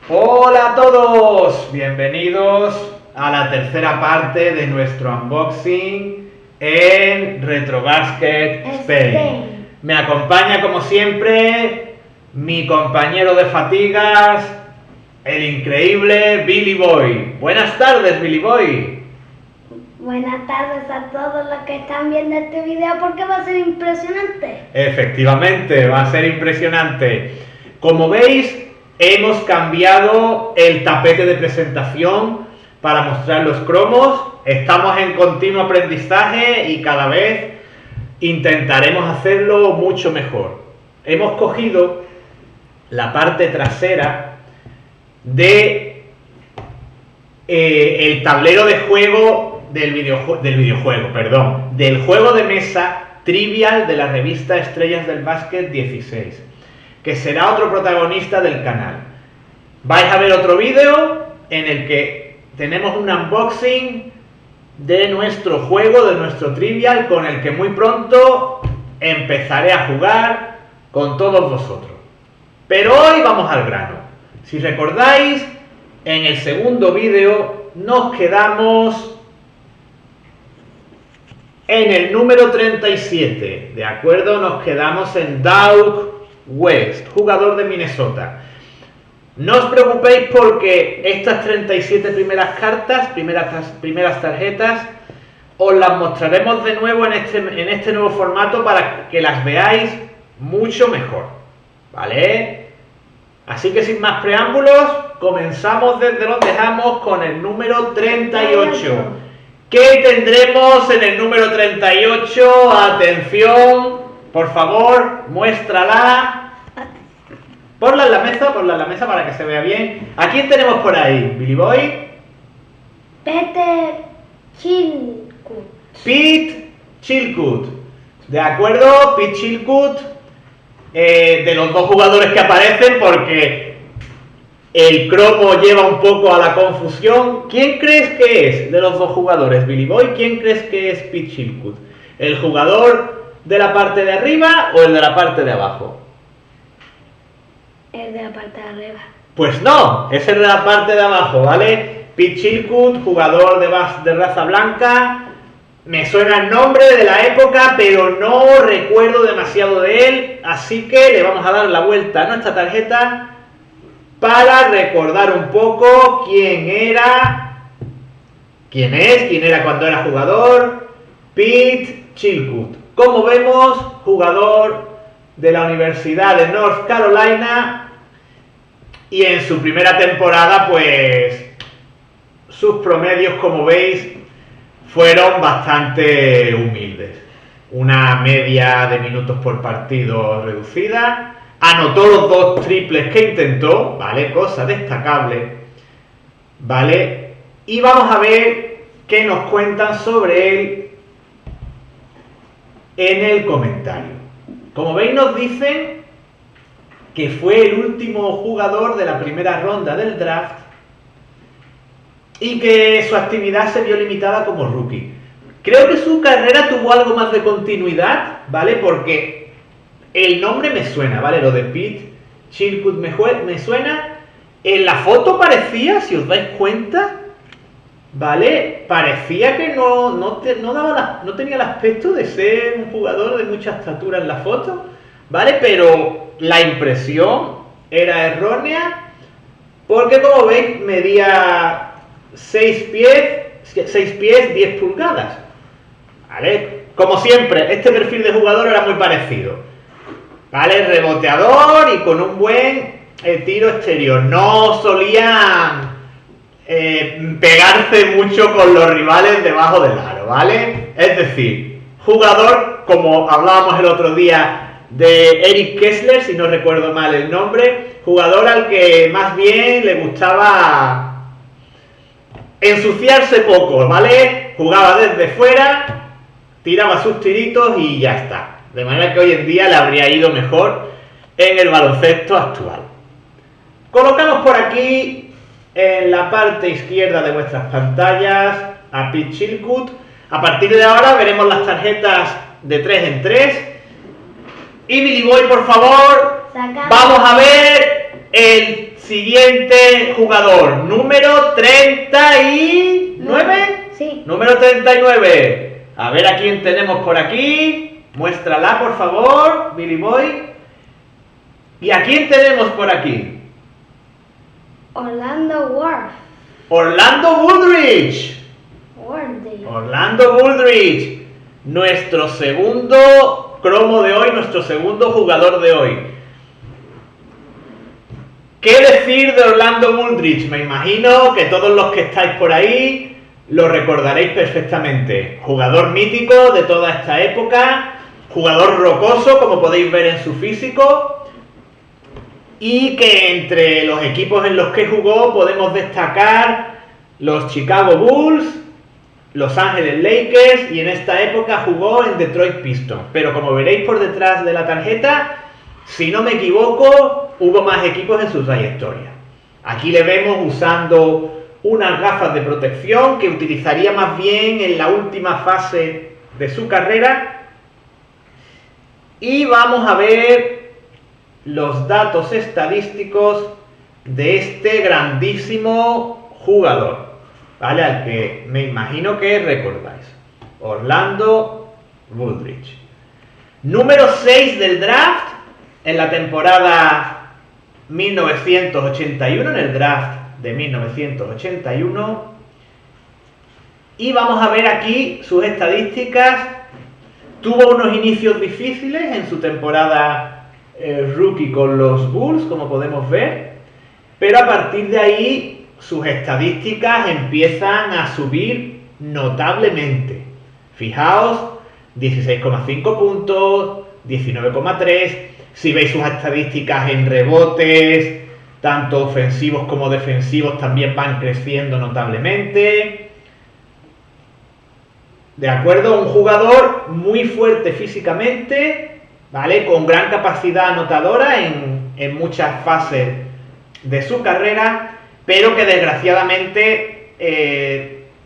Hola a todos, bienvenidos a la tercera parte de nuestro unboxing en Retrobasket Spain. Me acompaña como siempre mi compañero de fatigas, el increíble Billy Boy. Buenas tardes, Billy Boy. Buenas tardes a todos los que están viendo este video porque va a ser impresionante. Efectivamente, va a ser impresionante. Como veis, hemos cambiado el tapete de presentación para mostrar los cromos. Estamos en continuo aprendizaje y cada vez intentaremos hacerlo mucho mejor. Hemos cogido la parte trasera de el tablero de juego del juego de mesa Trivial de la revista Estrellas del Básquet 16, que será otro protagonista del canal. Vais a ver otro vídeo en el que tenemos un unboxing de nuestro juego, de nuestro Trivial, con el que muy pronto empezaré a jugar con todos vosotros. Pero hoy vamos al grano. Si recordáis, en el segundo vídeo nos quedamos en el número 37, ¿de acuerdo? Nos quedamos en Doug West, jugador de Minnesota. No os preocupéis porque estas 37 primeras cartas, primeras tarjetas, os las mostraremos de nuevo en este nuevo formato para que las veáis mucho mejor, ¿vale? Así que sin más preámbulos, comenzamos desde donde dejamos con el número 38. ¿Qué tendremos en el número 38? Atención, por favor, muéstrala. Ponla en la mesa para que se vea bien. ¿A quién tenemos por ahí, Billy Boy? Peter Chilcutt. Pete Chilcutt. ¿De acuerdo? Pete Chilcutt, de los dos jugadores que aparecen, porque el cromo lleva un poco a la confusión. ¿Quién crees que es de los dos jugadores, Billy Boy? ¿Quién crees que es Pete Chilcutt? ¿El jugador de la parte de arriba o el de la parte de abajo? El de la parte de arriba. Pues no, es el de la parte de abajo, ¿vale? Pete Chilcutt, jugador de raza blanca. Me suena el nombre de la época, pero no recuerdo demasiado de él, así que le vamos a dar la vuelta a nuestra tarjeta para recordar un poco quién era cuando era jugador. Pete Chilcutt, como vemos, jugador de la Universidad de North Carolina, y en su primera temporada, pues, sus promedios, como veis, fueron bastante humildes. Una media de minutos por partido reducida. Anotó los dos triples que intentó, ¿vale? Cosa destacable, ¿vale? Y vamos a ver qué nos cuentan sobre él en el comentario. Como veis, nos dicen que fue el último jugador de la primera ronda del draft y que su actividad se vio limitada como rookie. Creo que su carrera tuvo algo más de continuidad, ¿vale? Porque el nombre me suena, ¿vale? Lo de Pete Chilcutt me suena. En la foto parecía, si os dais cuenta, ¿vale? Parecía que no tenía el aspecto de ser un jugador de mucha estatura en la foto, ¿vale? Pero la impresión era errónea, porque como veis medía 6 pies 10 pulgadas, ¿vale? Como siempre, este perfil de jugador era muy parecido, ¿vale? Reboteador y con un buen tiro exterior. No solían pegarse mucho con los rivales debajo del aro, ¿vale? Es decir, jugador, como hablábamos el otro día de Eric Kessler, si no recuerdo mal el nombre, jugador al que más bien le gustaba ensuciarse poco, ¿vale? Jugaba desde fuera, tiraba sus tiritos y ya está. De manera que hoy en día le habría ido mejor en el baloncesto actual. Colocamos por aquí en la parte izquierda de vuestras pantallas a Pete Chilcutt. A partir de ahora veremos las tarjetas de 3 en 3. Y Billy Boy, por favor, vamos a ver el Siguiente jugador, número 39. Sí. Número 39. A ver a quién tenemos por aquí. Muéstrala, por favor, Billy Boy. ¿Y a quién tenemos por aquí? Orlando Worth. Orlando Woodridge. Worthy. Orlando Woodridge. Nuestro segundo cromo de hoy, nuestro segundo jugador de hoy. ¿Qué decir de Orlando Woodridge? Me imagino que todos los que estáis por ahí lo recordaréis perfectamente. Jugador mítico de toda esta época, jugador rocoso, como podéis ver en su físico, y que entre los equipos en los que jugó podemos destacar los Chicago Bulls, Los Ángeles Lakers, y en esta época jugó en Detroit Pistons. Pero como veréis por detrás de la tarjeta, si no me equivoco, hubo más equipos en su trayectoria. Aquí le vemos usando unas gafas de protección que utilizaría más bien en la última fase de su carrera. Y vamos a ver los datos estadísticos de este grandísimo jugador, ¿vale? Al que me imagino que recordáis. Orlando Woodridge. Número 6 del draft en la temporada 1981, en el draft de 1981. Y vamos a ver aquí sus estadísticas. Tuvo unos inicios difíciles en su temporada rookie con los Bulls, como podemos ver, pero a partir de ahí sus estadísticas empiezan a subir notablemente. Fijaos, 16,5 puntos, 19,3. Si veis sus estadísticas en rebotes, tanto ofensivos como defensivos, también van creciendo notablemente. De acuerdo, un jugador muy fuerte físicamente, ¿vale? Con gran capacidad anotadora en muchas fases de su carrera, pero que desgraciadamente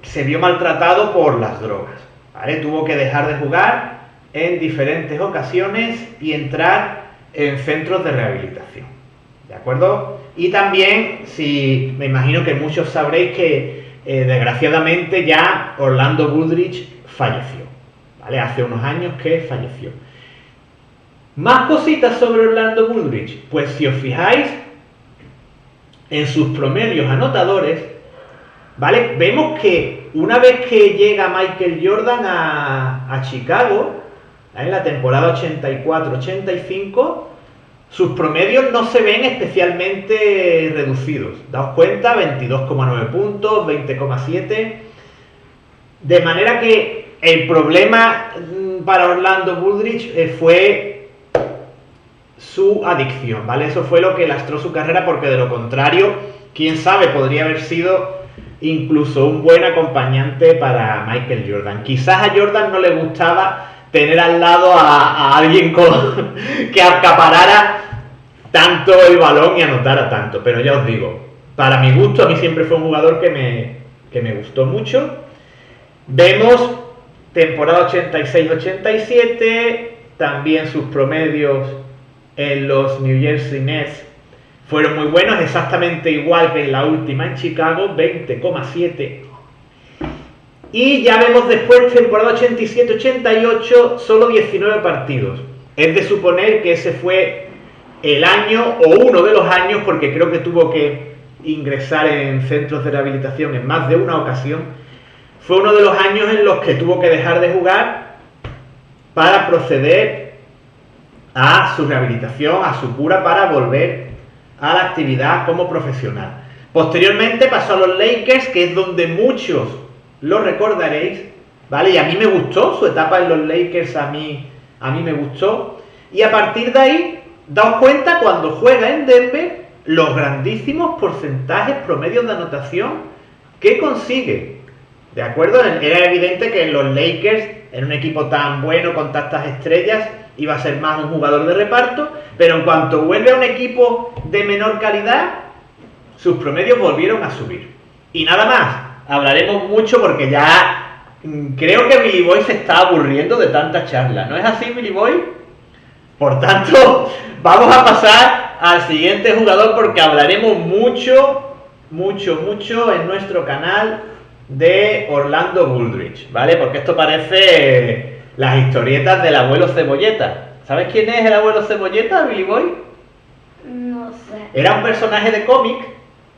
se vio maltratado por las drogas, ¿vale? Tuvo que dejar de jugar en diferentes ocasiones y entrar en centros de rehabilitación, ¿de acuerdo? Y también, me imagino que muchos sabréis que desgraciadamente ya Orlando Woodridge falleció, ¿vale? Hace unos años que falleció. Más cositas sobre Orlando Woodridge. Pues si os fijáis en sus promedios anotadores, ¿vale? Vemos que una vez que llega Michael Jordan a Chicago, ¿vale? En la temporada 84-85, sus promedios no se ven especialmente reducidos. Daos cuenta, 22,9 puntos, 20,7. De manera que el problema para Orlando Woodridge fue su adicción, ¿vale? Eso fue lo que lastró su carrera, porque de lo contrario, quién sabe, podría haber sido incluso un buen acompañante para Michael Jordan. Quizás a Jordan no le gustaba tener al lado a alguien que acaparara tanto el balón y anotara tanto, pero ya os digo, para mi gusto, a mí siempre fue un jugador que me gustó mucho. Vemos temporada 86-87, también sus promedios en los New Jersey Nets fueron muy buenos, exactamente igual que en la última en Chicago, 20,7. Y ya vemos después, temporada 87-88, solo 19 partidos. Es de suponer que ese fue el año, o uno de los años, porque creo que tuvo que ingresar en centros de rehabilitación en más de una ocasión. Fue uno de los años en los que tuvo que dejar de jugar para proceder a su rehabilitación, a su cura, para volver a la actividad como profesional. Posteriormente pasó a los Lakers, que es donde muchos lo recordaréis, ¿vale? Y a mí me gustó, su etapa en los Lakers a mí me gustó. Y a partir de ahí, daos cuenta cuando juega en Denver, los grandísimos porcentajes promedios de anotación que consigue. ¿De acuerdo? Era evidente que en los Lakers, en un equipo tan bueno, con tantas estrellas, iba a ser más un jugador de reparto, pero en cuanto vuelve a un equipo de menor calidad, sus promedios volvieron a subir. Y nada más, hablaremos mucho porque ya creo que Billy Boy se está aburriendo de tanta charla. ¿No es así, Billy Boy? Por tanto, vamos a pasar al siguiente jugador porque hablaremos mucho en nuestro canal de Orlando Bullrich, ¿vale? Porque esto parece las historietas del abuelo Cebolleta. ¿Sabes quién es el abuelo Cebolleta, Billy Boy? No sé. Era un personaje de cómic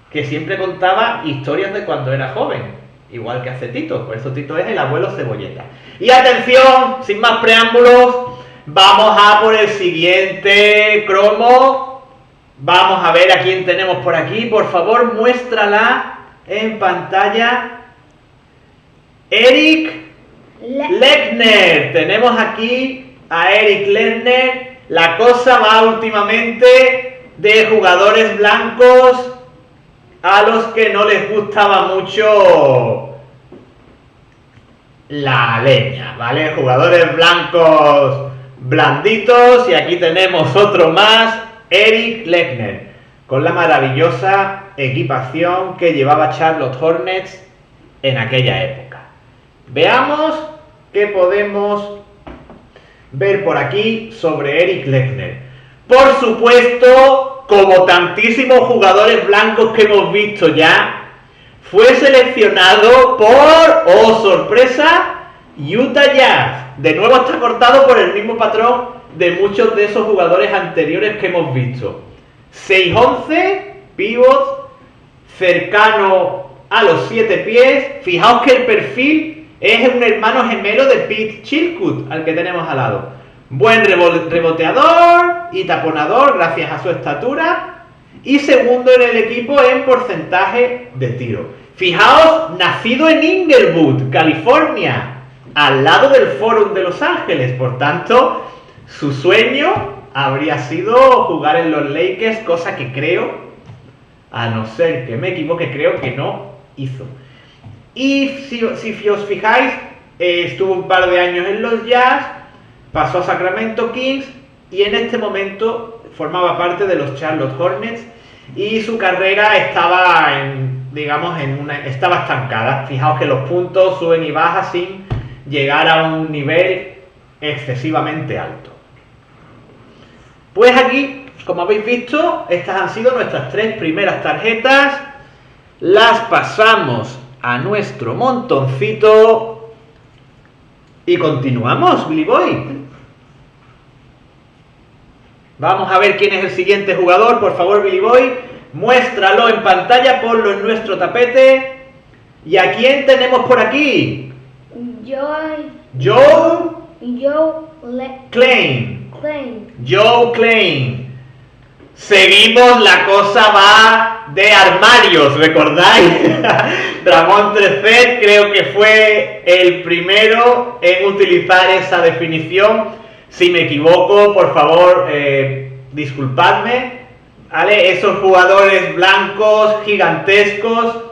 que siempre contaba historias de cuando era joven, igual que hace Tito, por eso Tito es el abuelo Cebolleta. Y atención, sin más preámbulos, vamos a por el siguiente cromo. Vamos a ver a quién tenemos por aquí, por favor, muéstrala en pantalla. Eric Lechner, tenemos aquí a Eric Lechner. La cosa va últimamente de jugadores blancos a los que no les gustaba mucho la leña, ¿vale? Jugadores blancos blanditos, y aquí tenemos otro más, Eric Lechner, con la maravillosa equipación que llevaba Charlotte Hornets en aquella época. Veamos qué podemos ver por aquí sobre Eric Lechner. Por supuesto, como tantísimos jugadores blancos que hemos visto ya, fue seleccionado por, oh sorpresa, Utah Jazz. De nuevo está cortado por el mismo patrón de muchos de esos jugadores anteriores que hemos visto. 6'11", pivot, cercano a los 7 pies. Fijaos que el perfil es un hermano gemelo de Pete Chilcutt, al que tenemos al lado. Buen reboteador y taponador gracias a su estatura. Y segundo en el equipo en porcentaje de tiro. Fijaos, nacido en Inglewood, California, al lado del Forum de Los Ángeles. Por tanto, su sueño habría sido jugar en los Lakers, cosa que creo, a no ser que me equivoque, creo que no hizo. Y si os fijáis, estuvo un par de años en los Jazz, pasó a Sacramento Kings y en este momento formaba parte de los Charlotte Hornets y su carrera estaba estaba estancada. Fijaos que los puntos suben y bajan sin llegar a un nivel excesivamente alto. Pues aquí, como habéis visto, estas han sido nuestras 3 primeras tarjetas. Las pasamos a nuestro montoncito y continuamos, Billy Boy. Vamos a ver quién es el siguiente jugador. Por favor, Billy Boy, muéstralo en pantalla, ponlo en nuestro tapete. ¿Y a quién tenemos por aquí? Joe Klein. Joe Klein. Seguimos, la cosa va de armarios, ¿recordáis? Ramón Trecet creo que fue el primero en utilizar esa definición. Si me equivoco, por favor, disculpadme, ¿vale? Esos jugadores blancos gigantescos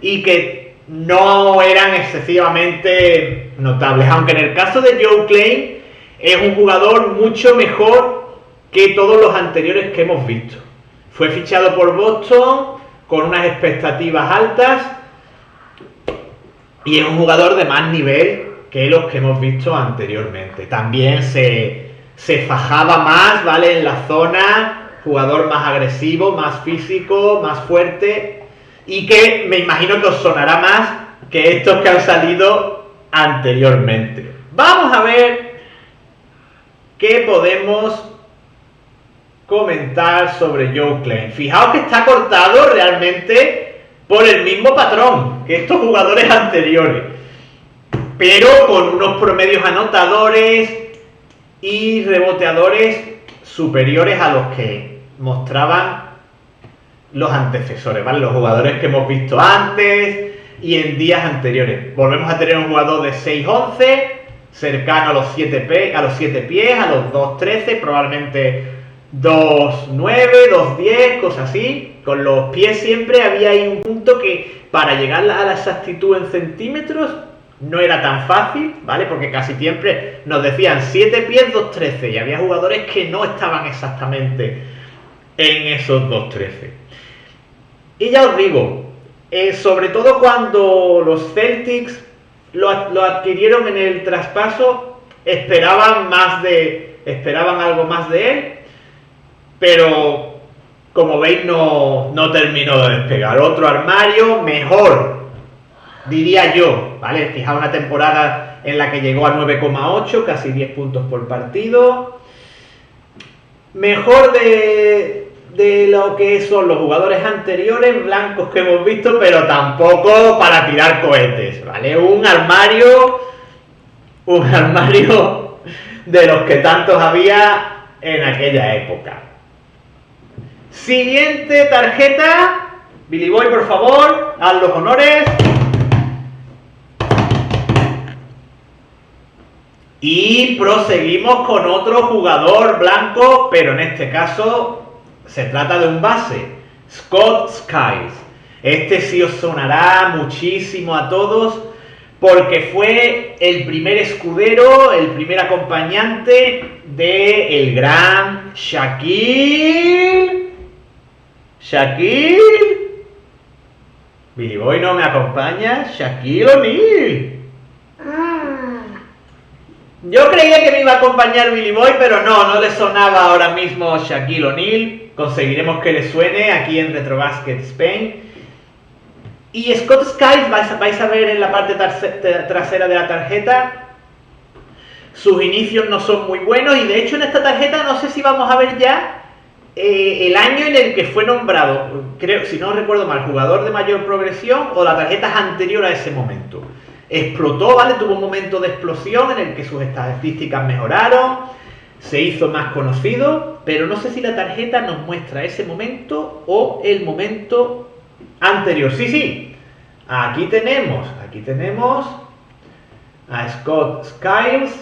y que no eran excesivamente notables. Aunque en el caso de Joe Klein es un jugador mucho mejor que todos los anteriores que hemos visto. Fue fichado por Boston con unas expectativas altas y es un jugador de más nivel que los que hemos visto anteriormente. También se fajaba más, ¿vale? En la zona, jugador más agresivo, más físico, más fuerte, y que me imagino que os sonará más que estos que han salido anteriormente. Vamos a ver qué podemos comentar sobre Joe Klein. Fijaos que está cortado realmente por el mismo patrón que estos jugadores anteriores, pero con unos promedios anotadores y reboteadores superiores a los que mostraban los antecesores, ¿vale? Los jugadores que hemos visto antes y en días anteriores. Volvemos a tener un jugador de 6'11", cercano a los 7 pies, a los 2'13", probablemente 2'9", 2'10", cosas así. Con los pies siempre había ahí un punto que para llegar a la exactitud en centímetros no era tan fácil, ¿vale? Porque casi siempre nos decían 7 pies, 2'13", y había jugadores que no estaban exactamente en esos 2'13". Y ya os digo, sobre todo cuando los Celtics lo adquirieron en el traspaso, esperaban más de esperaban algo más de él, pero como veis no terminó de despegar. Otro armario mejor, diría yo, ¿vale? Fijaos, una temporada en la que llegó a 9,8, casi 10 puntos por partido. Mejor de lo que son los jugadores anteriores blancos que hemos visto, pero tampoco para tirar cohetes, ¿vale? Un armario de los que tantos había en aquella época. Siguiente tarjeta. Billy Boy, por favor, haz los honores. Y proseguimos con otro jugador blanco, pero en este caso se trata de un base, Scott Skiles. Este sí os sonará muchísimo a todos porque fue el primer escudero, el primer acompañante del gran Shaquille. Billy Boy no me acompaña. Shaquille O'Neal. Yo creía que me iba a acompañar Billy Boy, pero no le sonaba ahora mismo Shaquille O'Neal. Conseguiremos que le suene aquí en Retrobasket Spain. Y Scott Skiles, vais a ver en la parte trasera de la tarjeta, sus inicios no son muy buenos, y de hecho en esta tarjeta no sé si vamos a ver ya el año en el que fue nombrado, creo, si no recuerdo mal, jugador de mayor progresión, o la tarjeta es anterior a ese momento. Explotó, ¿vale? Tuvo un momento de explosión en el que sus estadísticas mejoraron, se hizo más conocido, pero no sé si la tarjeta nos muestra ese momento o el momento anterior. Sí, aquí tenemos a Scott Skiles,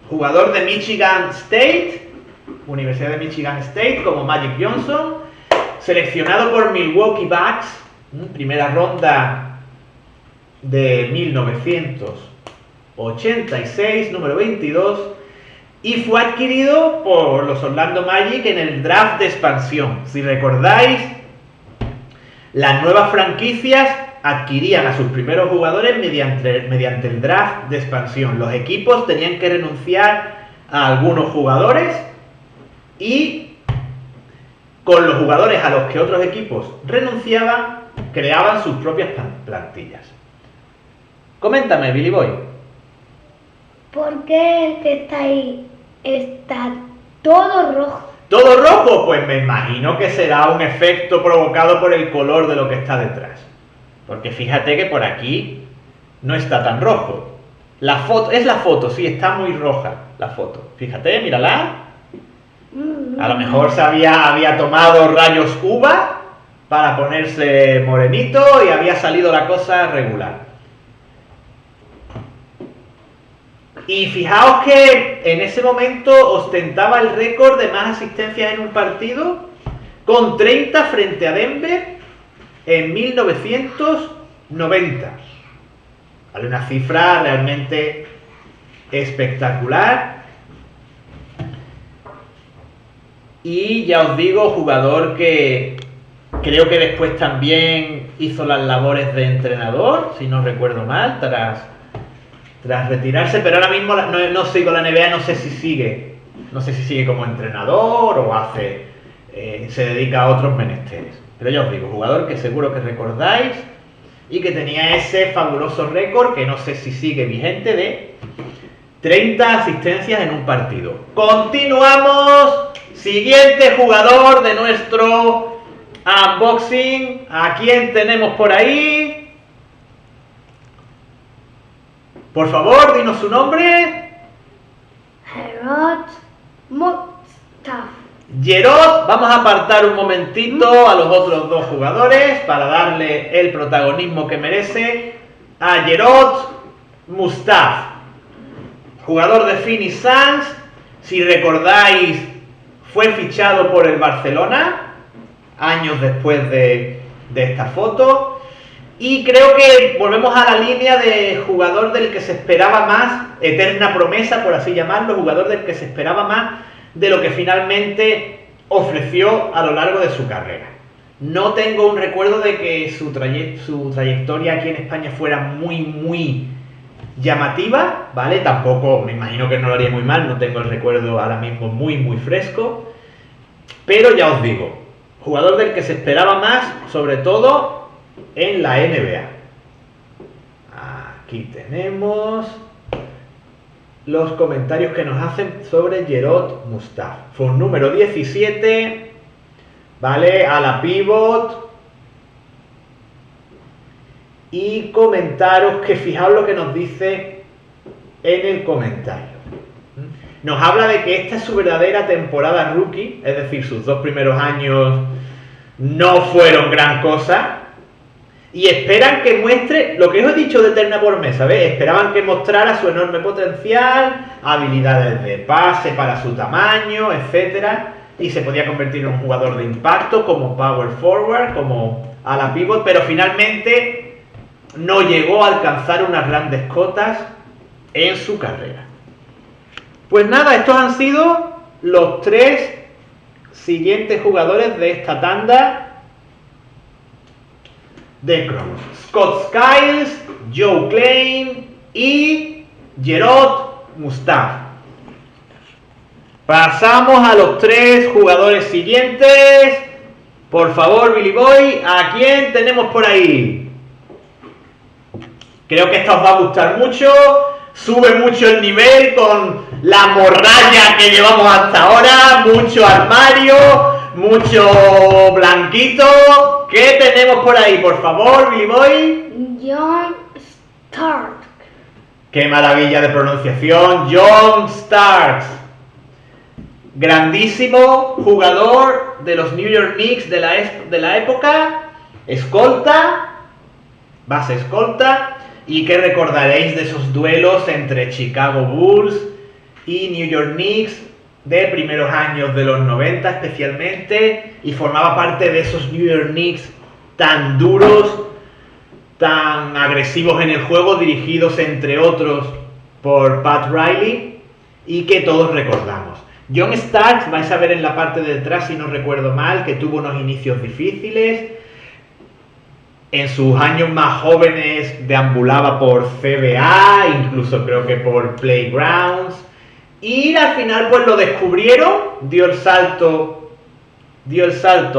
jugador de Michigan State, Universidad de Michigan State, como Magic Johnson, seleccionado por Milwaukee Bucks, primera ronda de 1986, número 22, y fue adquirido por los Orlando Magic en el draft de expansión. Si recordáis, las nuevas franquicias adquirían a sus primeros jugadores mediante el draft de expansión. Los equipos tenían que renunciar a algunos jugadores y con los jugadores a los que otros equipos renunciaban, creaban sus propias plantillas. Coméntame, Billy Boy. ¿Por qué el que está ahí está todo rojo? ¿Todo rojo? Pues me imagino que será un efecto provocado por el color de lo que está detrás. Porque fíjate que por aquí no está tan rojo. La foto, sí, está muy roja la foto. Fíjate, mírala. A lo mejor se había tomado rayos uva para ponerse morenito y había salido la cosa regular. Y fijaos que en ese momento ostentaba el récord de más asistencias en un partido, con 30 frente a Denver en 1990. Vale, una cifra realmente espectacular. Y ya os digo, jugador que creo que después también hizo las labores de entrenador, si no recuerdo mal, tras retirarse, pero ahora mismo no sigo la NBA, no sé si sigue como entrenador o se dedica a otros menesteres. Pero ya os digo, jugador que seguro que recordáis y que tenía ese fabuloso récord, que no sé si sigue vigente, de 30 asistencias en un partido. Continuamos. Siguiente jugador de nuestro unboxing. ¿A quién tenemos por ahí? Por favor, dinos su nombre. Gerard Mustafa. Gerard, vamos a apartar un momentito a los otros dos jugadores para darle el protagonismo que merece a Gerard Mustafa, jugador de Phoenix Suns. Si recordáis, fue fichado por el Barcelona años después de esta foto. Y creo que volvemos a la línea de jugador del que se esperaba más, eterna promesa, por así llamarlo, jugador del que se esperaba más de lo que finalmente ofreció a lo largo de su carrera. No tengo un recuerdo de que su trayectoria aquí en España fuera muy llamativa, ¿vale? Tampoco, me imagino que no lo haría muy mal, no tengo el recuerdo ahora mismo muy fresco. Pero ya os digo, jugador del que se esperaba más, sobre todo en la NBA. Aquí tenemos los comentarios que nos hacen sobre Jerod Mustaf. Fue un número 17, ¿vale? A la pivot. Y comentaros que fijaos lo que nos dice en el comentario. Nos habla de que esta es su verdadera temporada rookie, es decir, sus 2 primeros años no fueron gran cosa. Y esperan que muestre lo que os he dicho de Eterna por mes, ¿sabes? Esperaban que mostrara su enorme potencial, habilidades de pase para su tamaño, etcétera, y se podía convertir en un jugador de impacto como power forward, como a la pivot, pero finalmente no llegó a alcanzar unas grandes cotas en su carrera. Pues nada, estos han sido los 3 siguientes jugadores de esta tanda de cromos. Scott Skiles, Joe Klein y Jerod Mustaf. Pasamos a los 3 jugadores siguientes. Por favor, Billy Boy, ¿a quién tenemos por ahí? Creo que esta os va a gustar mucho. Sube mucho el nivel con la morralla que llevamos hasta ahora. Mucho armario, mucho blanquito. ¿Qué tenemos por ahí, por favor, Billy Boy? John Stark. ¡Qué maravilla de pronunciación! John Starks. Grandísimo jugador de los New York Knicks de la época. Escolta. Base escolta. Y que recordaréis de esos duelos entre Chicago Bulls y New York Knicks de primeros años de los 90 especialmente, y formaba parte de esos New York Knicks tan duros, tan agresivos en el juego, dirigidos entre otros por Pat Riley, y que todos recordamos. John Starks, vais a ver en la parte de detrás, si no recuerdo mal, que tuvo unos inicios difíciles. En sus años más jóvenes deambulaba por CBA, incluso creo que por Playgrounds. Y al final pues lo descubrieron, dio el salto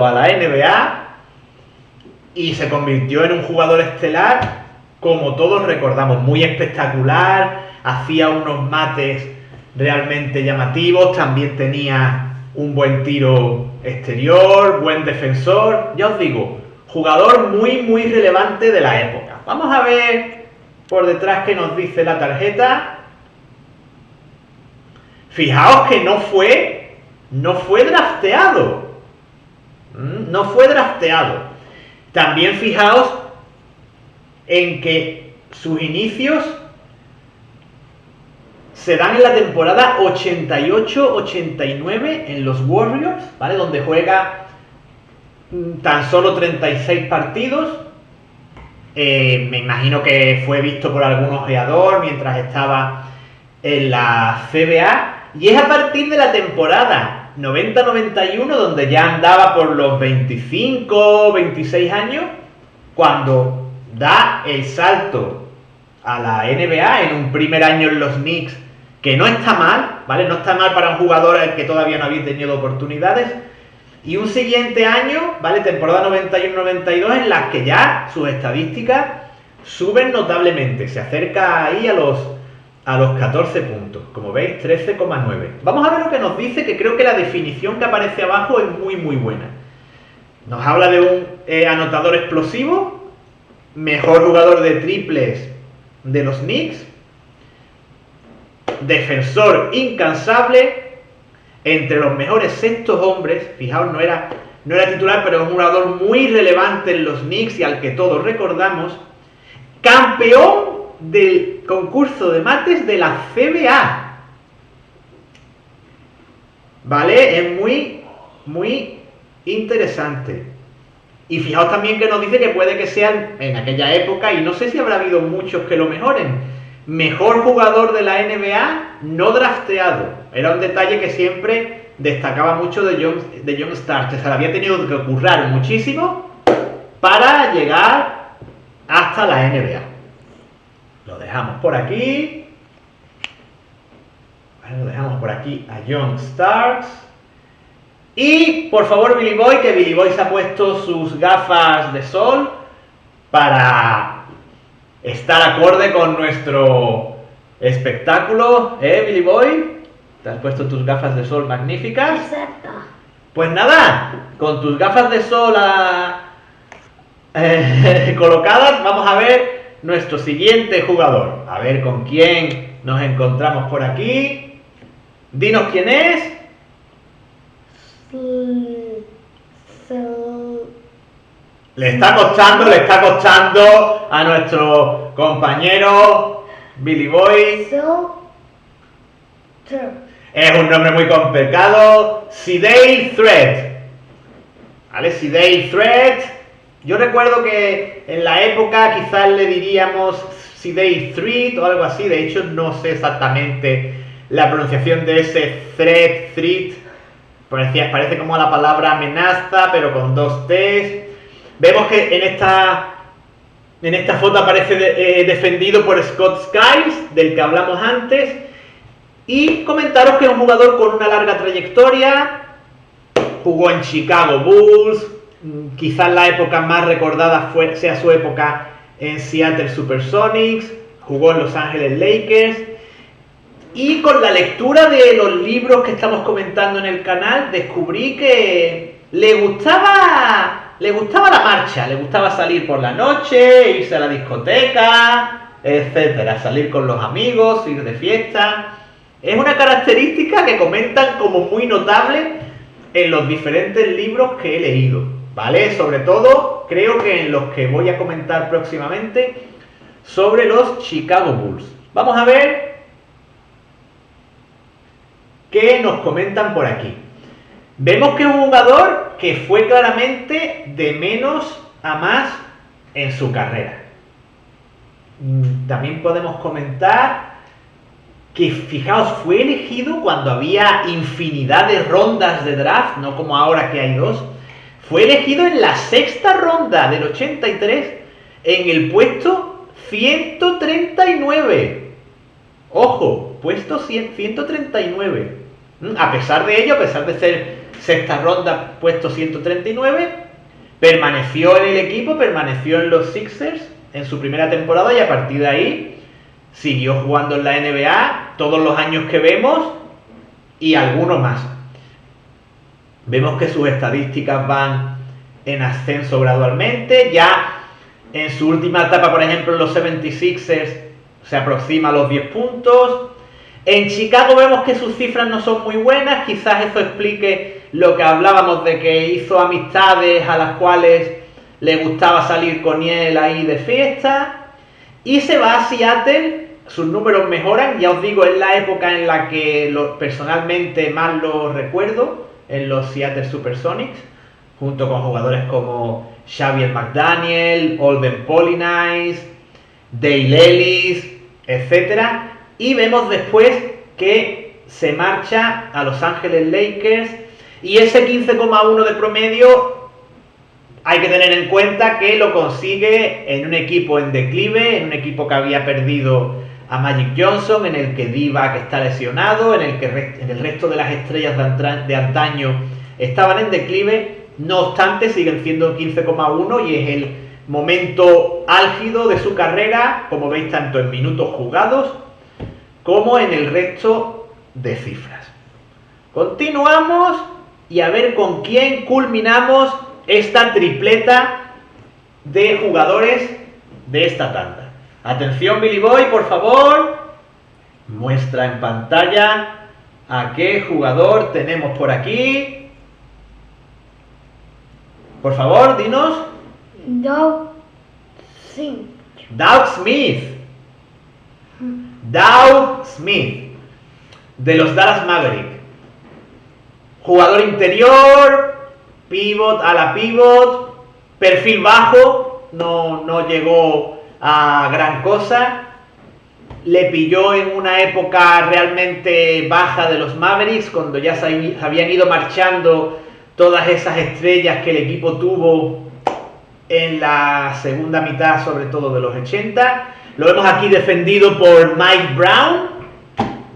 a la NBA y se convirtió en un jugador estelar, como todos recordamos, muy espectacular, hacía unos mates realmente llamativos, también tenía un buen tiro exterior, buen defensor, ya os digo, jugador muy relevante de la época. Vamos a ver por detrás qué nos dice la tarjeta. Fijaos que no fue drafteado. No fue drafteado. También fijaos en que sus inicios se dan en la temporada 88-89 en los Warriors, ¿vale? Donde juega tan solo 36 partidos. Me imagino que fue visto por algún ojeador mientras estaba en la CBA. Y es a partir de la temporada 90-91, donde ya andaba por los 25, 26 años, cuando da el salto a la NBA en un primer año en los Knicks, que no está mal, ¿vale? No está mal para un jugador al que todavía no había tenido oportunidades. Y un siguiente año, ¿vale? Temporada 91-92, en las que ya sus estadísticas suben notablemente. Se acerca ahí a los 14 puntos. Como veis, 13,9. Vamos a ver lo que nos dice, que creo que la definición que aparece abajo es muy buena. Nos habla de un anotador explosivo, mejor jugador de triples de los Knicks, defensor incansable, entre los mejores sextos hombres. Fijaos, no era titular, pero es un jugador muy relevante en los Knicks y al que todos recordamos. Campeón del concurso de mates de la CBA. ¿Vale? Es muy interesante. Y fijaos también que nos dice que puede que sea en aquella época, y no sé si habrá habido muchos que lo mejoren, mejor jugador de la NBA no drafteado. Era un detalle que siempre destacaba mucho de John Starks, que se le había tenido que currar muchísimo para llegar hasta la NBA. Lo dejamos por aquí. Vale, lo dejamos por aquí a John Starks. Y por favor, Billy Boy, que Billy Boy se ha puesto sus gafas de sol para estar acorde con nuestro espectáculo, Billy Boy? ¿Te has puesto tus gafas de sol magníficas? Exacto. Pues nada, con tus gafas de sol colocadas, vamos a ver nuestro siguiente jugador. A ver con quién nos encontramos por aquí. Dinos quién es. Le está costando a nuestro compañero Billy Boy. Es un nombre muy complicado. Sidale Thread. ¿Vale? Sidale Thread. Yo recuerdo que en la época quizás le diríamos Sidale Thread o algo así. De hecho, no sé exactamente la pronunciación de ese thread. Parece como la palabra amenaza, pero con dos T's. Vemos que en esta foto aparece defendido por Scott Skiles, del que hablamos antes. Y comentaros que es un jugador con una larga trayectoria. Jugó en Chicago Bulls. Quizás la época más recordada sea su época en Seattle Supersonics. Jugó en Los Ángeles Lakers. Y con la lectura de los libros que estamos comentando en el canal, descubrí que le gustaba la marcha, le gustaba salir por la noche, irse a la discoteca, etcétera, salir con los amigos, ir de fiesta. Es una característica que comentan como muy notable en los diferentes libros que he leído, ¿vale? Sobre todo, creo que en los que voy a comentar próximamente sobre los Chicago Bulls. Vamos a ver ¿qué nos comentan por aquí? Vemos que es un jugador que fue claramente de menos a más en su carrera. También podemos comentar que, fijaos, fue elegido cuando había infinidad de rondas de draft, no como ahora que hay dos. Fue elegido en la sexta ronda del 83 en el puesto 139. Ojo, puesto 139. A pesar de ello, a pesar de ser sexta ronda, puesto 139, permaneció en el equipo, permaneció en los Sixers en su primera temporada y a partir de ahí siguió jugando en la NBA todos los años que vemos y algunos más. Vemos que sus estadísticas van en ascenso gradualmente. Ya en su última etapa, por ejemplo, en los 76ers se aproxima a los 10 puntos. En Chicago vemos que sus cifras no son muy buenas, quizás eso explique lo que hablábamos de que hizo amistades a las cuales le gustaba salir con él ahí de fiesta. Y se va a Seattle, sus números mejoran, ya os digo, es la época en la que personalmente más lo recuerdo, en los Seattle Supersonics, junto con jugadores como Xavier McDaniel, Olden Polynice, Dale Ellis, etc. Y vemos después que se marcha a Los Ángeles Lakers y ese 15,1 de promedio hay que tener en cuenta que lo consigue en un equipo en declive, en un equipo que había perdido a Magic Johnson, en el que Divac está lesionado, en el resto de las estrellas de antaño estaban en declive. No obstante, siguen siendo 15,1 y es el momento álgido de su carrera, como veis, tanto en minutos jugados como en el resto de cifras. Continuamos y a ver con quién culminamos esta tripleta de jugadores de esta tanda. Atención, Billy Boy, por favor. Muestra en pantalla a qué jugador tenemos por aquí. Por favor, dinos. Doug Smith. Doug Smith. Doug Smith, de los Dallas Mavericks. Jugador interior, pivot, ala pivot, perfil bajo, no llegó a gran cosa. Le pilló en una época realmente baja de los Mavericks, cuando ya se habían ido marchando todas esas estrellas que el equipo tuvo en la segunda mitad, sobre todo de los 80. Lo vemos aquí defendido por Mike Brown,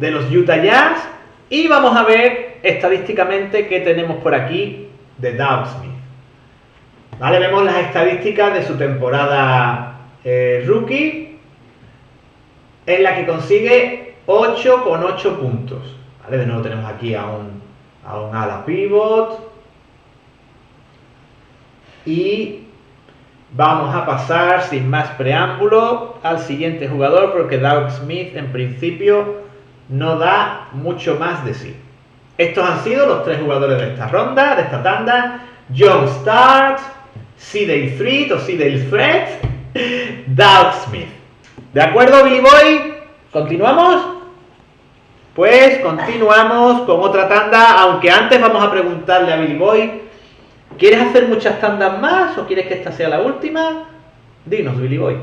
de los Utah Jazz. Y vamos a ver estadísticamente qué tenemos por aquí de Doug Smith. Vale, vemos las estadísticas de su temporada rookie, en la que consigue 8,8 puntos. Vale, de nuevo tenemos aquí a un ala pivot. Y vamos a pasar sin más preámbulo al siguiente jugador, porque Doug Smith en principio no da mucho más de sí. Estos han sido los 3 jugadores de esta ronda, de esta tanda: John Starks, C.J. Threat o C.J. Threat, Doug Smith. ¿De acuerdo, Billy Boy? ¿Continuamos? Pues continuamos con otra tanda, aunque antes vamos a preguntarle a Billy Boy: ¿quieres hacer muchas tandas más o quieres que esta sea la última? Dinos, Billy Boy.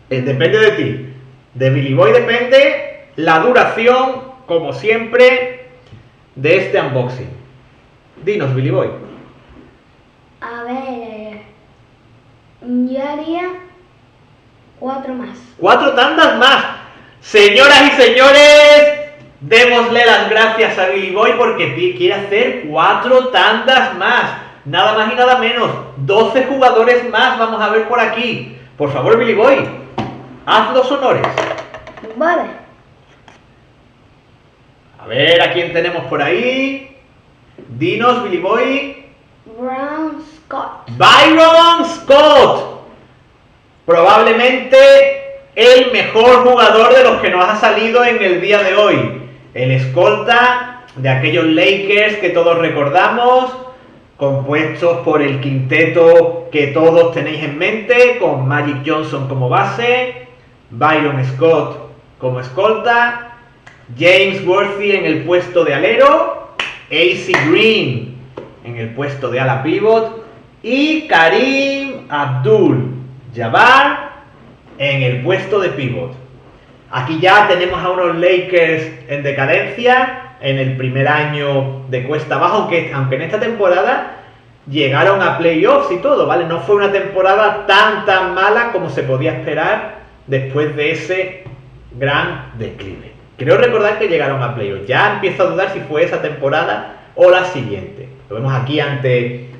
Depende de ti. De Billy Boy depende la duración, como siempre, de este unboxing. Dinos, Billy Boy. A ver, yo haría 4 más. 4 tandas más. Señoras y señores, démosle las gracias a Billy Boy porque quiere hacer 4 tandas más. Nada más y nada menos. 12 jugadores más vamos a ver por aquí. Por favor, Billy Boy, haz los honores. Vale. A ver, ¿a quién tenemos por ahí? Dinos, Billy Boy. Brown Scott. Byron Scott. Probablemente el mejor jugador de los que nos ha salido en el día de hoy. El escolta de aquellos Lakers que todos recordamos, compuestos por el quinteto que todos tenéis en mente, con Magic Johnson como base, Byron Scott como escolta, James Worthy en el puesto de alero, AC Green en el puesto de ala pivot y Kareem Abdul-Jabbar en el puesto de pivot. Aquí ya tenemos a unos Lakers en decadencia en el primer año de cuesta abajo, aunque en esta temporada llegaron a playoffs y todo, ¿vale? No fue una temporada tan mala como se podía esperar después de ese gran declive. Creo recordar que llegaron a playoffs. Ya empiezo a dudar si fue esa temporada o la siguiente. Lo vemos aquí ante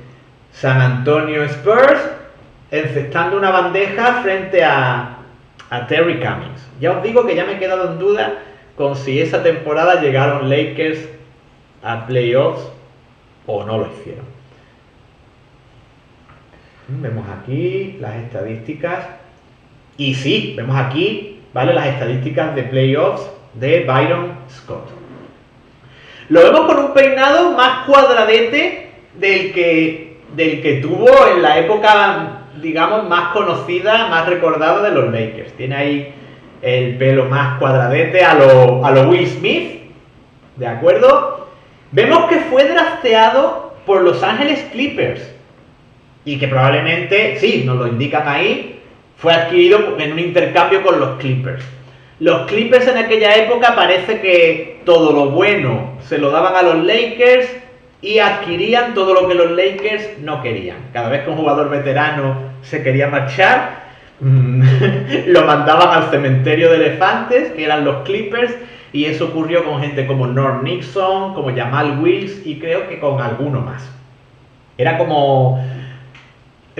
San Antonio Spurs, encestando una bandeja frente a Terry Cummings. Ya os digo que ya me he quedado en duda con si esa temporada llegaron Lakers a playoffs o no lo hicieron. Vemos aquí las estadísticas y sí, vemos aquí, ¿vale?, las estadísticas de playoffs de Byron Scott. Lo vemos con un peinado más cuadradete del que tuvo en la época, digamos, más conocida, más recordada de los Lakers. Tiene ahí el pelo más cuadradete a lo Will Smith, ¿de acuerdo? Vemos que fue drafteado por Los Ángeles Clippers y que probablemente, sí, nos lo indican ahí, fue adquirido en un intercambio con los Clippers. Los Clippers en aquella época parece que todo lo bueno se lo daban a los Lakers y adquirían todo lo que los Lakers no querían. Cada vez que un jugador veterano se quería marchar, lo mandaban al cementerio de elefantes, que eran los Clippers, y eso ocurrió con gente como Norm Nixon, como Jamal Wills y creo que con alguno más. Era como,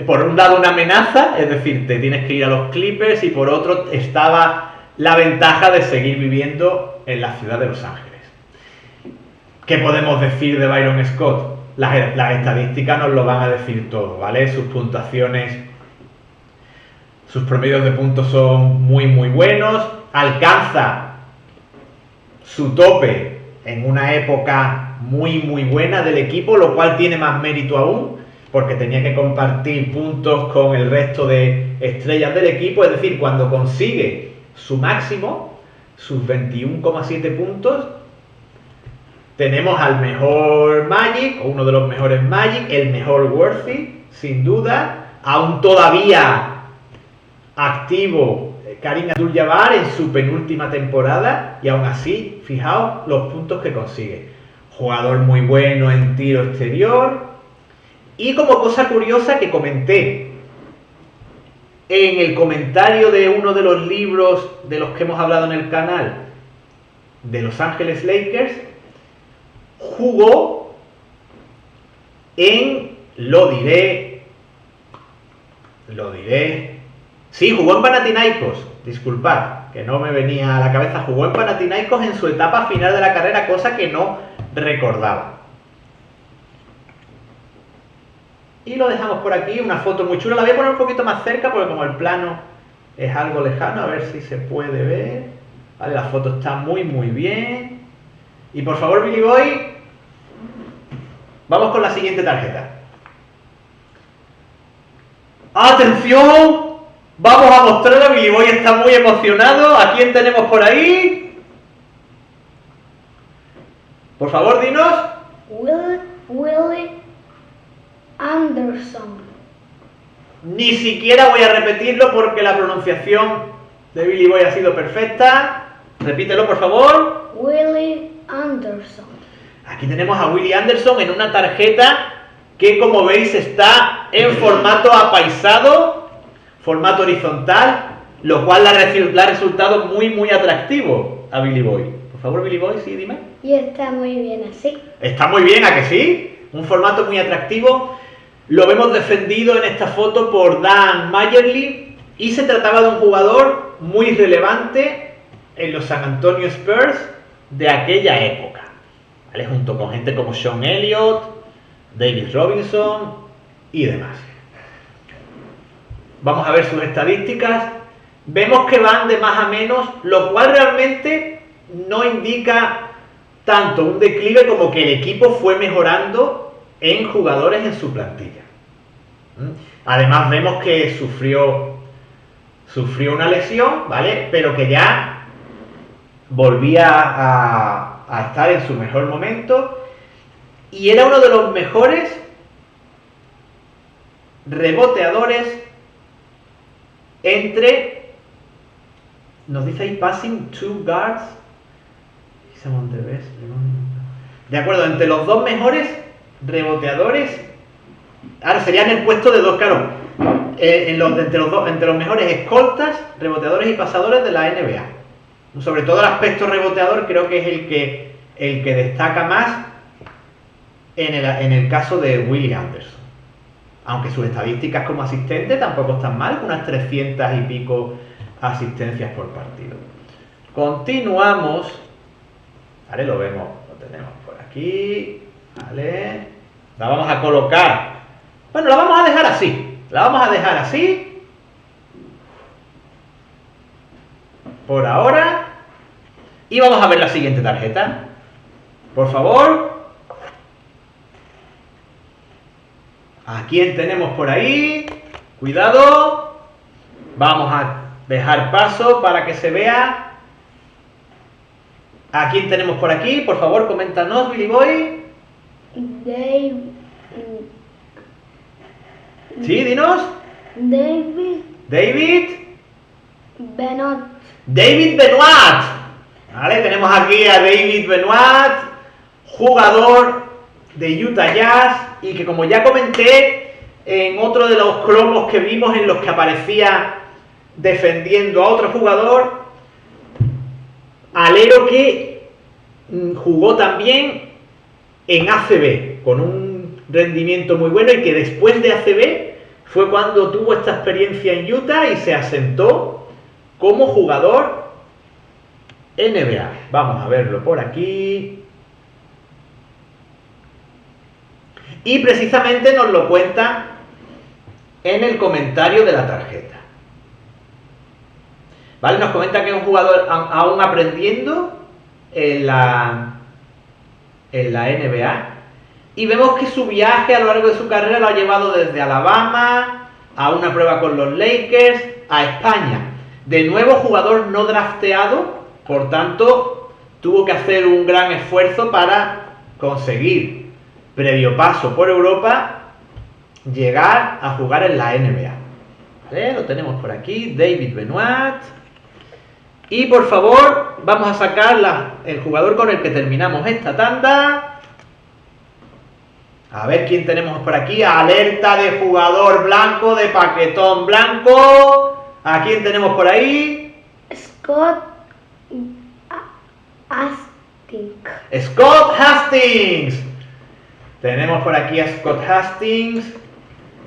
por un lado, una amenaza, es decir, te tienes que ir a los Clippers, y por otro estaba la ventaja de seguir viviendo en la ciudad de Los Ángeles. ¿Qué podemos decir de Byron Scott? Las estadísticas nos lo van a decir todo, ¿vale? Sus puntuaciones, sus promedios de puntos son muy buenos. Alcanza su tope en una época muy buena del equipo, lo cual tiene más mérito aún, porque tenía que compartir puntos con el resto de estrellas del equipo. Es decir, cuando consigue su máximo, sus 21,7 puntos, tenemos al mejor Magic, o uno de los mejores Magic, el mejor Worthy, sin duda, aún todavía activo Kareem Abdul-Jabbar en su penúltima temporada, y aún así, fijaos los puntos que consigue. Jugador muy bueno en tiro exterior. Y como cosa curiosa que comenté en el comentario de uno de los libros de los que hemos hablado en el canal, de Los Ángeles Lakers, jugó en, lo diré, sí, jugó en Panathinaikos, disculpad, que no me venía a la cabeza, jugó en Panathinaikos en su etapa final de la carrera, cosa que no recordaba. Y lo dejamos por aquí, una foto muy chula, la voy a poner un poquito más cerca porque como el plano es algo lejano, a ver si se puede ver. Vale, la foto está muy bien. Y por favor, Billy Boy, vamos con la siguiente tarjeta. ¡Atención! Vamos a mostrarla, Billy Boy está muy emocionado. ¿A quién tenemos por ahí? Por favor, dinos. Willie Anderson. Ni siquiera voy a repetirlo porque la pronunciación de Billy Boy ha sido perfecta. Repítelo, por favor. Willie Anderson. Aquí tenemos a Willie Anderson en una tarjeta que, como veis, está en formato apaisado, formato horizontal, lo cual le ha resultado muy atractivo a Billy Boy. Por favor, Billy Boy, sí, dime. Y está muy bien así. Está muy bien, ¿a que sí? Un formato muy atractivo. Lo vemos defendido en esta foto por Dan Mayerly y se trataba de un jugador muy relevante en los San Antonio Spurs de aquella época, ¿vale? Junto con gente como Sean Elliott, David Robinson y demás. Vamos a ver sus estadísticas. Vemos que van de más a menos, lo cual realmente no indica tanto un declive como que el equipo fue mejorando en jugadores en su plantilla. Además vemos que sufrió una lesión, ¿vale? Pero que ya volvía a estar en su mejor momento y era uno de los mejores reboteadores entre, nos dice ahí, passing two guards, de acuerdo, entre los dos mejores reboteadores, ahora serían el puesto de dos, claro, entre los mejores escoltas, reboteadores y pasadores de la NBA. Sobre todo el aspecto reboteador creo que es el que destaca más en el caso de Willie Anderson. Aunque sus estadísticas como asistente tampoco están mal, unas 300 y pico asistencias por partido. Continuamos, vale, lo vemos, lo tenemos por aquí, vale, la vamos a colocar, bueno, la vamos a dejar así, por ahora, y vamos a ver la siguiente tarjeta, por favor. ¿A quién tenemos por ahí? Cuidado. Vamos a dejar paso para que se vea. ¿A quién tenemos por aquí? Por favor, coméntanos, Billy Boy. Sí, dinos. David Benoit. Vale, tenemos aquí a David Benoit, jugador de Utah Jazz, y que, como ya comenté en otro de los cromos que vimos en los que aparecía defendiendo a otro jugador, alero que jugó también en ACB con un rendimiento muy bueno y que después de ACB fue cuando tuvo esta experiencia en Utah y se asentó como jugador NBA. Vamos a verlo por aquí. Y precisamente nos lo cuenta en el comentario de la tarjeta. ¿Vale? Nos comenta que es un jugador aún aprendiendo en la NBA. Y vemos que su viaje a lo largo de su carrera lo ha llevado desde Alabama a una prueba con los Lakers a España. De nuevo, jugador no drafteado, por tanto, tuvo que hacer un gran esfuerzo para conseguir, previo paso por Europa, llegar a jugar en la NBA. ¿Vale? Lo tenemos por aquí, David Benoit. Y por favor, vamos a sacar el jugador con el que terminamos esta tanda. A ver quién tenemos por aquí. Alerta de jugador blanco, de paquetón blanco. ¿A quién tenemos por ahí? Scott Hastings. Scott Hastings. Tenemos por aquí a Scott Hastings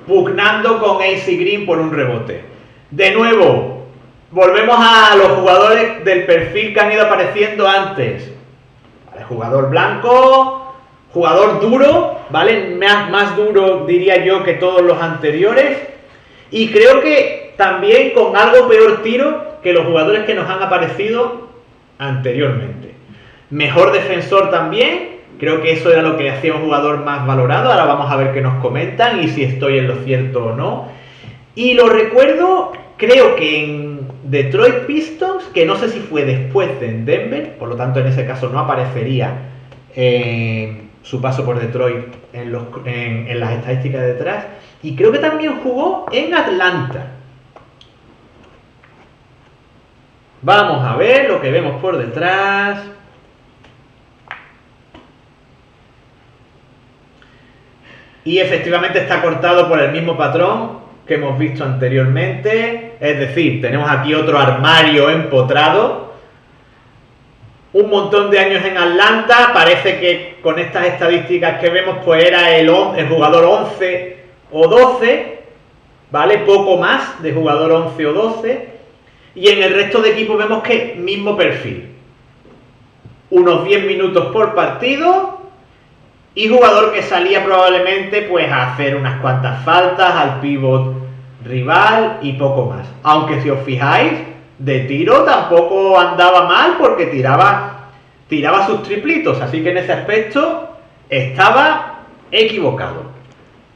pugnando con AC Green por un rebote. De nuevo, volvemos a los jugadores del perfil que han ido apareciendo antes. Vale, jugador blanco, jugador duro, ¿vale? Más duro diría yo que todos los anteriores. Y creo que también con algo peor tiro que los jugadores que nos han aparecido anteriormente. Mejor defensor también. Creo que eso era lo que hacía un jugador más valorado. Ahora vamos a ver qué nos comentan y si estoy en lo cierto o no. Y lo recuerdo, creo que en Detroit Pistons, que no sé si fue después de Denver, por lo tanto en ese caso no aparecería su paso por Detroit en las estadísticas de detrás. Y creo que también jugó en Atlanta. Vamos a ver lo que vemos por detrás. Y efectivamente está cortado por el mismo patrón que hemos visto anteriormente. Es decir, tenemos aquí otro armario empotrado. Un montón de años en Atlanta. Parece que con estas estadísticas que vemos, pues era el jugador 11 o 12. ¿Vale? Poco más de jugador 11 o 12. Y en el resto de equipos vemos que mismo perfil. Unos 10 minutos por partido. Y jugador que salía probablemente pues a hacer unas cuantas faltas al pívot rival y poco más. Aunque si os fijáis, de tiro tampoco andaba mal porque tiraba sus triplitos. Así que en ese aspecto estaba equivocado.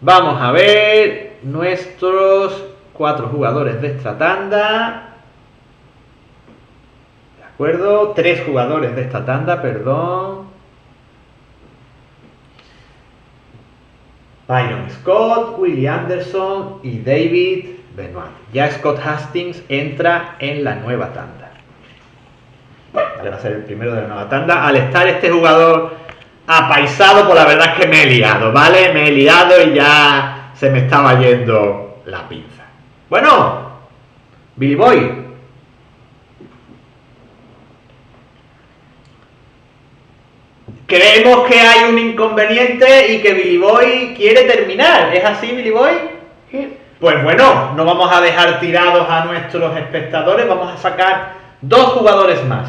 Vamos a ver nuestros 4 jugadores de esta tanda. De acuerdo, 3 jugadores de esta tanda, perdón. Byron Scott, Willie Anderson y David Benoit. Ya Scott Hastings entra en la nueva tanda. Vale, va a ser el primero de la nueva tanda. Al estar este jugador apaisado, pues la verdad es que me he liado, ¿vale? Me he liado y ya se me estaba yendo la pinza. Bueno, Billy Boy. Creemos que hay un inconveniente y que Billy Boy quiere terminar. ¿Es así, Billy Boy? Sí. Pues bueno, no vamos a dejar tirados a nuestros espectadores. Vamos a sacar 2 jugadores más.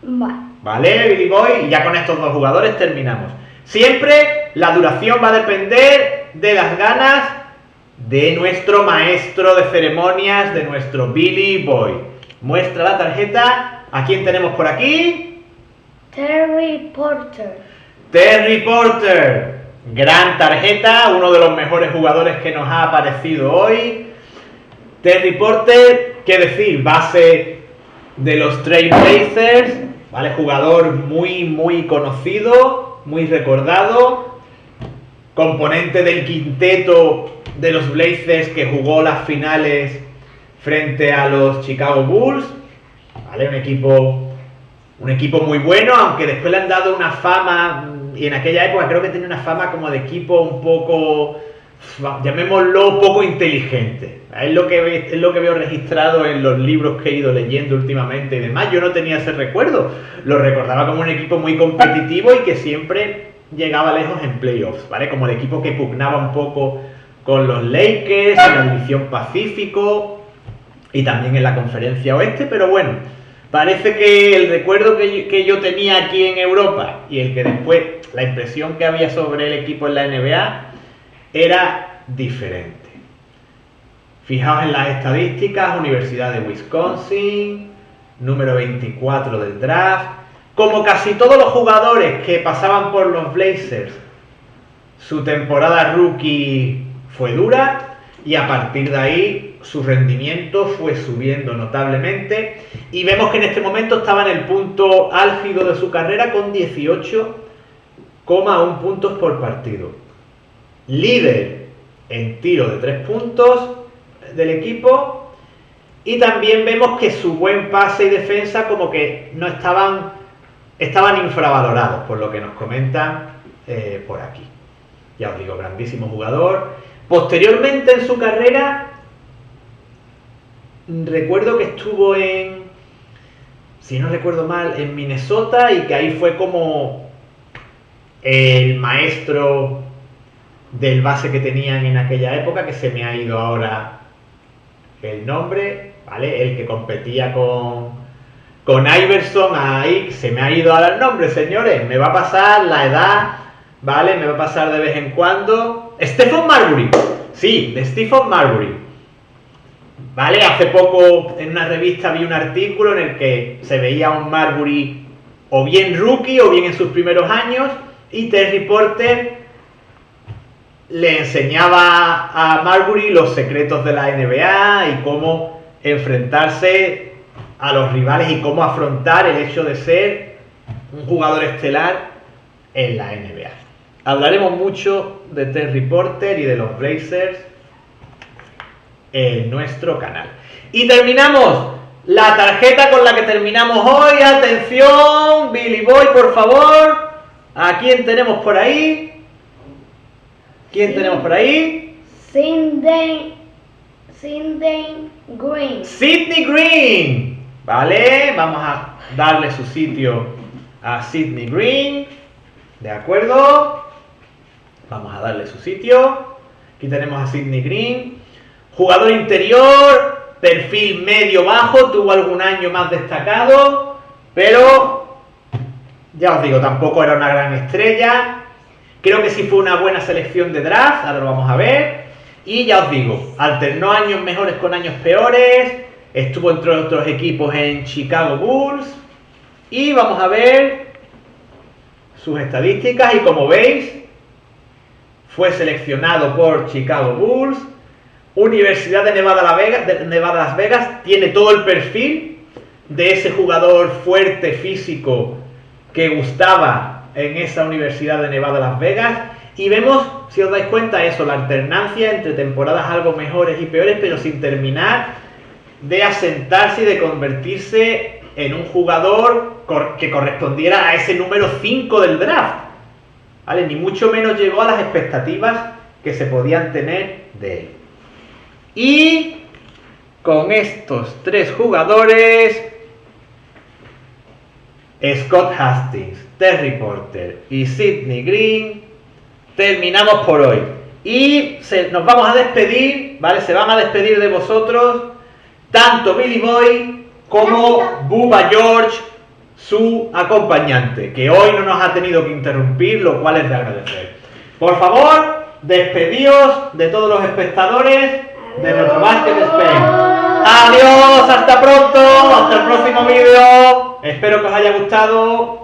Vale. ¿Vale, Billy Boy? Y ya con estos 2 jugadores terminamos. Siempre la duración va a depender de las ganas de nuestro maestro de ceremonias, de nuestro Billy Boy. Muestra la tarjeta. ¿A quién tenemos por aquí? Terry Porter. Terry Porter, gran tarjeta, uno de los mejores jugadores que nos ha aparecido hoy. Terry Porter, qué decir, base de los Trailblazers, ¿vale? Jugador muy conocido, muy recordado, componente del quinteto de los Blazers que jugó las finales frente a los Chicago Bulls, ¿vale? Un equipo muy bueno, aunque después le han dado una fama, y en aquella época creo que tenía una fama como de equipo un poco, llamémoslo, poco inteligente. Es lo que veo registrado en los libros que he ido leyendo últimamente y demás. Yo no tenía ese recuerdo, lo recordaba como un equipo muy competitivo y que siempre llegaba lejos en playoffs, ¿vale? Como el equipo que pugnaba un poco con los Lakers en la división Pacífico y también en la conferencia Oeste, pero bueno. Parece que el recuerdo que yo tenía aquí en Europa y el que después, la impresión que había sobre el equipo en la NBA era diferente. Fijaos en las estadísticas: Universidad de Wisconsin, número 24 del draft. Como casi todos los jugadores que pasaban por los Blazers, su temporada rookie fue dura y a partir de ahí su rendimiento fue subiendo notablemente y vemos que en este momento estaba en el punto álgido de su carrera con 18,1 puntos por partido. Líder en tiro de 3 puntos del equipo y también vemos que su buen pase y defensa como que no estaban infravalorados por lo que nos comentan por aquí. Ya os digo, grandísimo jugador. Posteriormente en su carrera, recuerdo que estuvo si no recuerdo mal, en Minnesota, y que ahí fue como el maestro del base que tenían en aquella época, que se me ha ido ahora el nombre, ¿vale? El que competía con Iverson, ahí se me ha ido ahora el nombre, señores. Me va a pasar la edad, ¿vale? Me va a pasar de vez en cuando. Stephen Marbury. Sí, de Stephen Marbury. ¿Vale? Hace poco en una revista vi un artículo en el que se veía a un Marbury o bien rookie o bien en sus primeros años, y Terry Porter le enseñaba a Marbury los secretos de la NBA y cómo enfrentarse a los rivales y cómo afrontar el hecho de ser un jugador estelar en la NBA. Hablaremos mucho de Terry Porter y de los Blazers en nuestro canal. Y terminamos la tarjeta con la que terminamos hoy. Atención, Billy Boy, por favor. ¿A quién tenemos por ahí? ¿Quién tenemos por ahí? Sidney Green. Sidney Green. Vale, vamos a darle su sitio a Sidney Green. ¿De acuerdo? Vamos a darle su sitio. Aquí tenemos a Sidney Green. Jugador interior, perfil medio-bajo, tuvo algún año más destacado, pero ya os digo, tampoco era una gran estrella. Creo que sí fue una buena selección de draft, ahora lo vamos a ver. Y ya os digo, alternó años mejores con años peores, estuvo entre otros equipos en Chicago Bulls. Y vamos a ver sus estadísticas, y como veis, fue seleccionado por Chicago Bulls. Universidad de Nevada Las Vegas, tiene todo el perfil de ese jugador fuerte, físico, que gustaba en esa Universidad de Nevada Las Vegas. Y vemos, si os dais cuenta, eso, la alternancia entre temporadas algo mejores y peores, pero sin terminar de asentarse y de convertirse en un jugador que correspondiera a ese número 5 del draft, ¿vale? Ni mucho menos llegó a las expectativas que se podían tener de él. Y con estos tres jugadores, Scott Hastings, Terry Porter y Sidney Green, terminamos por hoy. Y nos vamos a despedir, ¿vale? Se van a despedir de vosotros tanto Billy Boy como Bubba George, su acompañante, que hoy no nos ha tenido que interrumpir, lo cual es de agradecer. Por favor, despedíos de todos los espectadores de Retrobasket Spain. Adiós, hasta pronto, hasta el próximo vídeo. Espero que os haya gustado.